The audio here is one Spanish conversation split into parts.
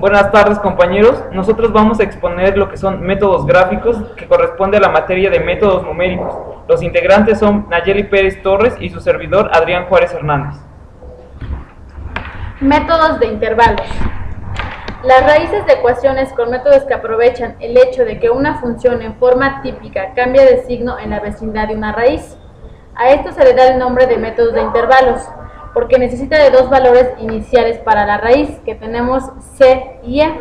Buenas tardes, compañeros. Nosotros vamos a exponer lo que son métodos gráficos, que corresponde a la materia de métodos numéricos. Los integrantes son Nayeli Pérez Torres y su servidor Adrián Juárez Hernández. Métodos de intervalos. Las raíces de ecuaciones con métodos que aprovechan el hecho de que una función en forma típica cambia de signo en la vecindad de una raíz. A esto se le da el nombre de métodos de intervalos, porque necesita de dos valores iniciales para la raíz, que tenemos c y e.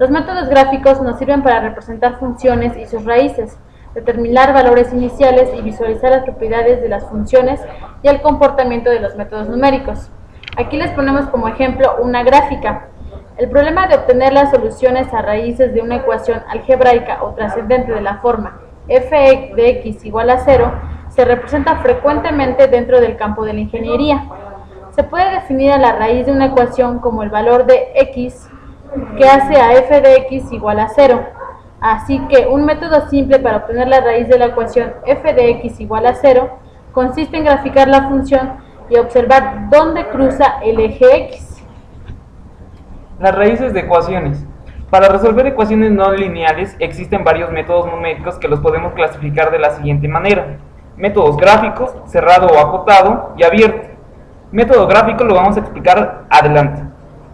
Los métodos gráficos nos sirven para representar funciones y sus raíces, determinar valores iniciales y visualizar las propiedades de las funciones y el comportamiento de los métodos numéricos. Aquí les ponemos como ejemplo una gráfica. El problema de obtener las soluciones a raíces de una ecuación algebraica o trascendente de la forma f de x igual a 0 se representa frecuentemente dentro del campo de la ingeniería. Se puede definir a la raíz de una ecuación como el valor de x que hace a f de x igual a 0. Así que un método simple para obtener la raíz de la ecuación f de x igual a 0 consiste en graficar la función y observar dónde cruza el eje x. Las raíces de ecuaciones. Para resolver ecuaciones no lineales existen varios métodos numéricos que los podemos clasificar de la siguiente manera: métodos gráficos, cerrado o acotado y abierto. Método gráfico lo vamos a explicar adelante.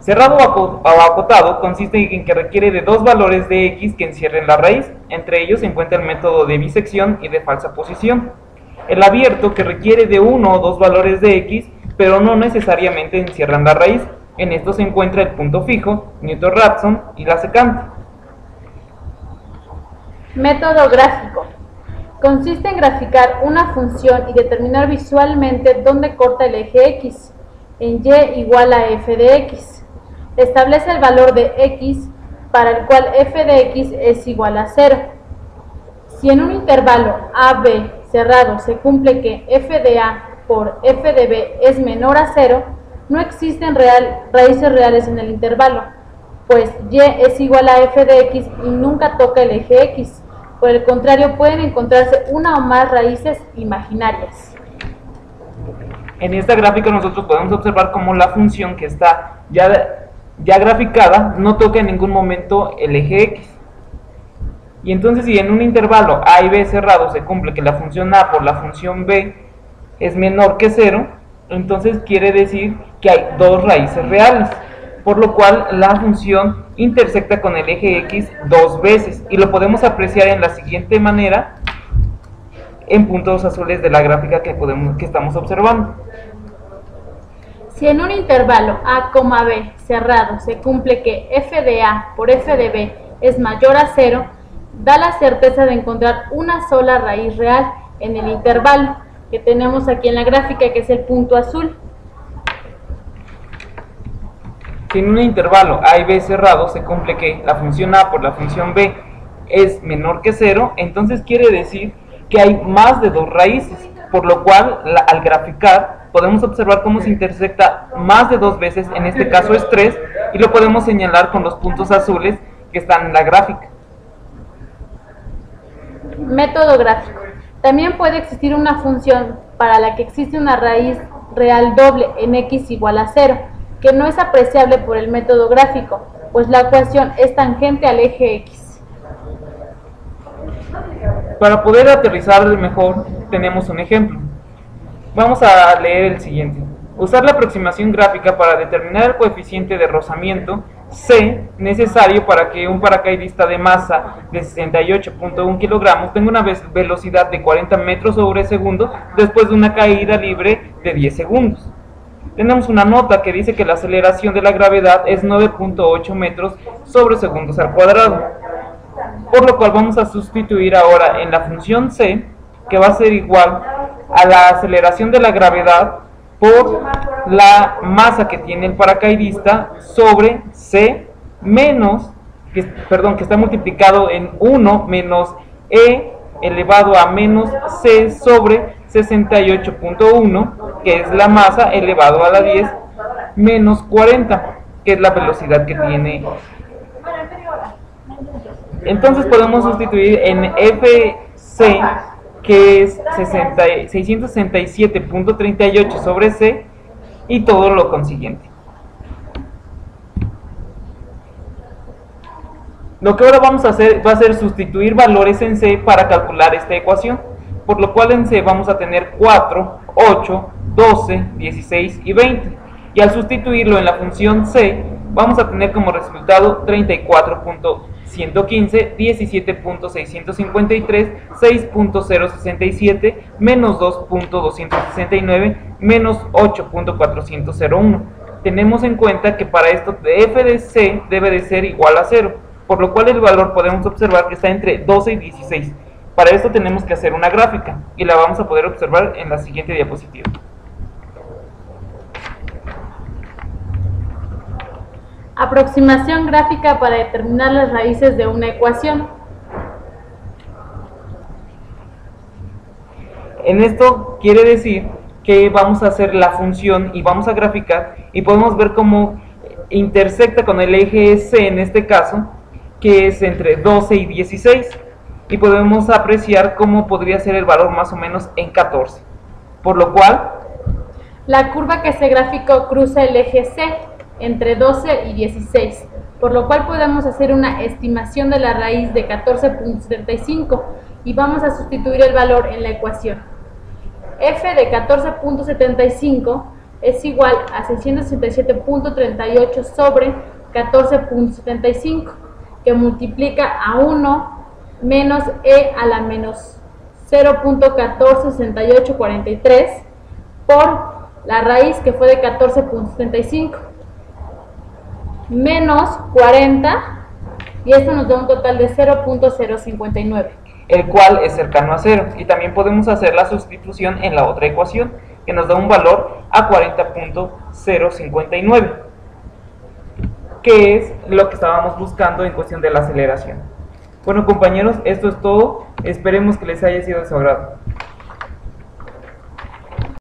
Cerrado o acotado consiste en que requiere de dos valores de x que encierren la raíz. Entre ellos se encuentra el método de bisección y de falsa posición. El abierto, que requiere de uno o dos valores de x, pero no necesariamente encierran la raíz. En esto se encuentra el punto fijo, Newton-Raphson y la secante. Método gráfico. Consiste en graficar una función y determinar visualmente dónde corta el eje x, en y igual a f de x. Establece el valor de x para el cual f de x es igual a 0. Si en un intervalo a-b cerrado se cumple que f de a por f de b es menor a 0, no existen raíces reales en el intervalo, pues y es igual a f de x y nunca toca el eje x. Por el contrario, pueden encontrarse una o más raíces imaginarias. En esta gráfica nosotros podemos observar cómo la función que está ya graficada no toca en ningún momento el eje x. Y entonces, si en un intervalo a y b cerrado se cumple que la función a por la función b es menor que 0, entonces quiere decir que hay dos raíces reales, por lo cual la función intersecta con el eje x dos veces, y lo podemos apreciar en la siguiente manera en puntos azules de la gráfica que estamos observando. Si en un intervalo a, b cerrado se cumple que f de a por f de b es mayor a 0, da la certeza de encontrar una sola raíz real en el intervalo que tenemos aquí en la gráfica, que es el punto azul. Si en un intervalo a y b cerrado se cumple que la función a por la función b es menor que 0, entonces quiere decir que hay más de dos raíces, por lo cual al graficar podemos observar cómo se intersecta más de dos veces, en este caso es 3, y lo podemos señalar con los puntos azules que están en la gráfica. Método gráfico. También puede existir una función para la que existe una raíz real doble en x igual a 0, que no es apreciable por el método gráfico, pues la ecuación es tangente al eje x. Para poder aterrizar mejor, tenemos un ejemplo. Vamos a leer el siguiente. Usar la aproximación gráfica para determinar el coeficiente de rozamiento C necesario para que un paracaidista de masa de 68.1 kilogramos tenga una velocidad de 40 metros sobre segundo después de una caída libre de 10 segundos. Tenemos una nota que dice que la aceleración de la gravedad es 9.8 metros sobre segundos al cuadrado, por lo cual vamos a sustituir ahora en la función C, que va a ser igual a la aceleración de la gravedad por la masa que tiene el paracaidista sobre C menos, que está multiplicado en 1 menos E elevado a menos C sobre 68.1, que es la masa, elevado a la 10 menos 40, que es la velocidad que tiene. Entonces podemos sustituir en FC, que es 667.38 sobre C, y todo lo consiguiente. Lo que ahora vamos a hacer va a ser sustituir valores en C para calcular esta ecuación, por lo cual en C vamos a tener 4, 8, 12, 16 y 20. Y al sustituirlo en la función C, vamos a tener como resultado 34.115, 17.653, 6.067, menos 2.269, menos 8.401. Tenemos en cuenta que para esto f de C debe de ser igual a 0, por lo cual el valor podemos observar que está entre 12 y 16. Para esto tenemos que hacer una gráfica y la vamos a poder observar en la siguiente diapositiva. Aproximación gráfica para determinar las raíces de una ecuación. En esto quiere decir que vamos a hacer la función y vamos a graficar y podemos ver cómo intersecta con el eje C en este caso, que es entre 12 y 16, y podemos apreciar cómo podría ser el valor más o menos en 14, por lo cual la curva que se graficó cruza el eje C entre 12 y 16, por lo cual podemos hacer una estimación de la raíz de 14.75 y vamos a sustituir el valor en la ecuación. F de 14.75 es igual a 667.38 sobre 14.75, que multiplica a 1 menos e a la menos 0.146843 por la raíz que fue de 14.75 menos 40, y esto nos da un total de 0.059, el cual es cercano a 0, y también podemos hacer la sustitución en la otra ecuación que nos da un valor a 40.059, que es lo que estábamos buscando en cuestión de la aceleración. Bueno, compañeros, esto es todo. Esperemos que les haya sido de su agrado.